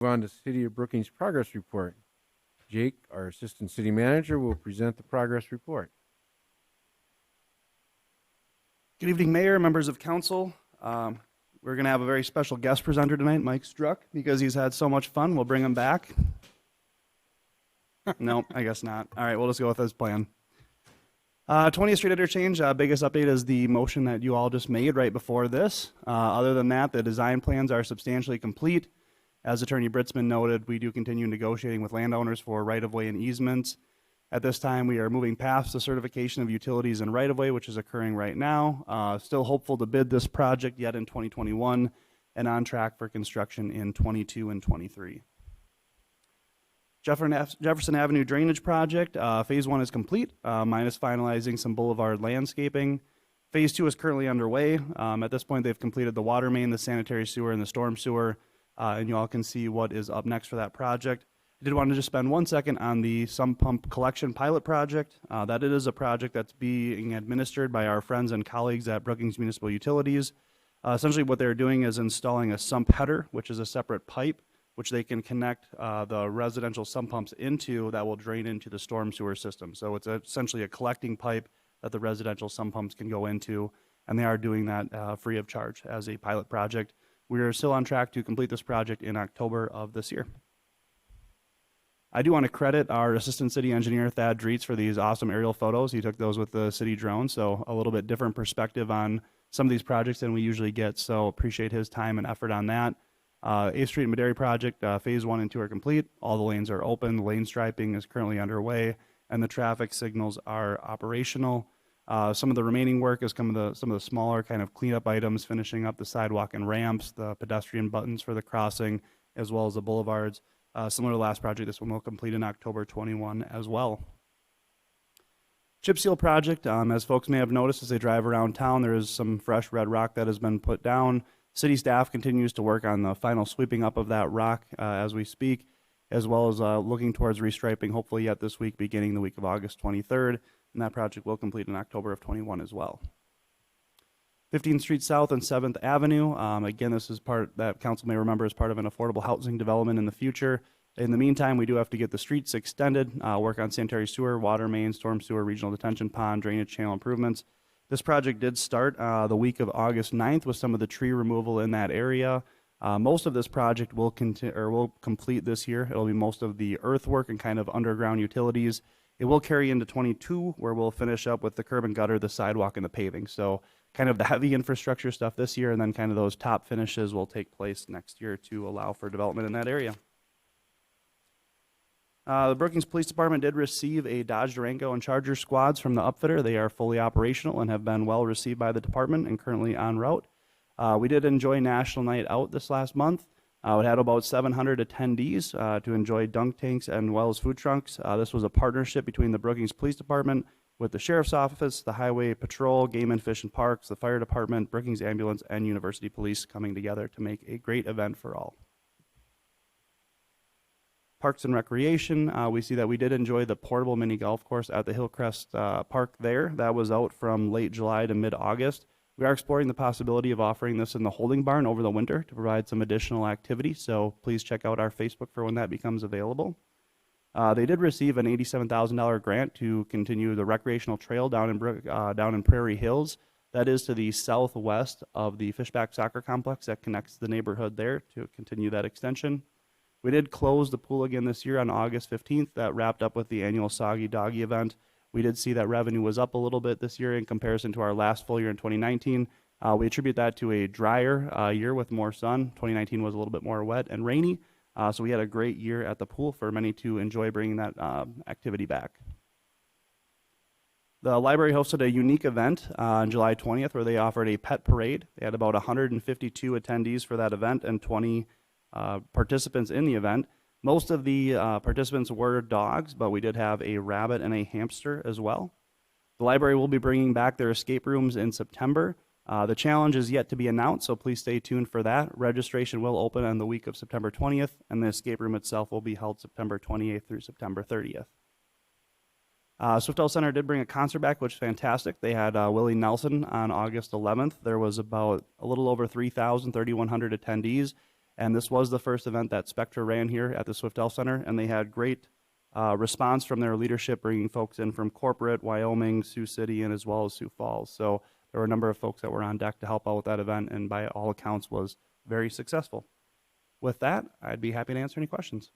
Move on to City of Brookings Progress Report. Jake, our Assistant City Manager, will present the progress report. Good evening, Mayor, members of Council. We're going to have a very special guest presenter tonight, Mike Struck, because he's had so much fun. We'll bring him back. No, I guess not. All right, we'll just go with his plan. 20th Street Interchange, biggest update is the motion that you all just made right before this. Other than that, the design plans are substantially complete. As Attorney Britzman noted, we do continue negotiating with landowners for right-of-way and easements. At this time, we are moving past the certification of utilities and right-of-way, which is occurring right now. Still hopeful to bid this project yet in 2021 and on track for construction in 22 and 23. Jefferson Avenue Drainage Project, Phase 1 is complete, minus finalizing some boulevard landscaping. Phase 2 is currently underway. At this point, they've completed the water main, the sanitary sewer, and the storm sewer, and you all can see what is up next for that project. I did want to just spend 1 second on the sump pump collection pilot project. That it is a project that's being administered by our friends and colleagues at Brookings Municipal Utilities. Essentially what they're doing is installing a sump header, which is a separate pipe, which they can connect the residential sump pumps into that will drain into the storm sewer system. So it's essentially a collecting pipe that the residential sump pumps can go into, and they are doing that free of charge as a pilot project. We are still on track to complete this project in October of this year. I do want to credit our Assistant City Engineer, Thad Dreetz, for these awesome aerial photos. He took those with the city drone, so a little bit different perspective on some of these projects than we usually get, so appreciate his time and effort on that. 8th Street and Madera project, Phase 1 and 2 are complete. All the lanes are open. The lane striping is currently underway, and the traffic signals are operational. Some of the remaining work is some of the smaller kind of cleanup items, finishing up the sidewalk and ramps, the pedestrian buttons for the crossing, as well as the boulevards. Similar to the last project, this one will complete in October 21 as well. Chip seal project, as folks may have noticed as they drive around town, there is some fresh red rock that has been put down. City staff continues to work on the final sweeping up of that rock as we speak, as well as looking towards restriping, hopefully yet this week, beginning the week of August 23rd, and that project will complete in October of 21 as well. 15th Street South and 7th Avenue. Again, this is part that council may remember as part of an affordable housing development in the future. In the meantime, we do have to get the streets extended, work on sanitary sewer, water main, storm sewer, regional detention pond, drainage channel improvements. This project did start the week of August 9th with some of the tree removal in that area. Most of this project will complete this year. It'll be most of the earthwork and kind of underground utilities. It will carry into 22, where we'll finish up with the curb and gutter, the sidewalk, and the paving. So kind of the heavy infrastructure stuff this year, and then kind of those top finishes will take place next year to allow for development in that area. The Brookings Police Department did receive a Dodge Durango and Charger squads from the upfitter. They are fully operational and have been well received by the department and currently en route. We did enjoy National Night Out this last month. It had about 700 attendees to enjoy dunk tanks and well as food trucks. This was a partnership between the Brookings Police Department with the Sheriff's Office, the Highway Patrol, Game and Fish and Parks, the Fire Department, Brookings Ambulance, and University Police coming together to make a great event for all. Parks and Recreation, we see that we did enjoy the portable mini golf course at the Hillcrest Park there. That was out from late July to mid-August. We are exploring the possibility of offering this in the holding barn over the winter to provide some additional activity, so please check out our Facebook for when that becomes available. They did receive an $87,000 grant to continue the recreational trail down in Prairie Hills. That is to the southwest of the Fishback Soccer Complex that connects the neighborhood there to continue that extension. We did close the pool again this year on August 15th. That wrapped up with the annual Soggy Doggy event. We did see that revenue was up a little bit this year in comparison to our last full year in 2019. We attribute that to a drier year with more sun. 2019 was a little bit more wet and rainy. So we had a great year at the pool for many to enjoy bringing that activity back. The library hosted a unique event on July 20th where they offered a pet parade. They had about 152 attendees for that event and 20 participants in the event. Most of the participants were dogs, but we did have a rabbit and a hamster as well. The library will be bringing back their escape rooms in September. The challenge is yet to be announced, so please stay tuned for that. Registration will open on the week of September 20th, and the escape room itself will be held September 28th through September 30th. Swiftel Center did bring a concert back, which is fantastic. They had Willie Nelson on August 11th. There was about a little over 3,100 attendees. And this was the first event that Spectra ran here at the Swift Health Center, and they had great response from their leadership, bringing folks in from corporate, Wyoming, Sioux City, and as well as Sioux Falls. So there were a number of folks that were on deck to help out with that event, and by all accounts was very successful. With that, I'd be happy to answer any questions.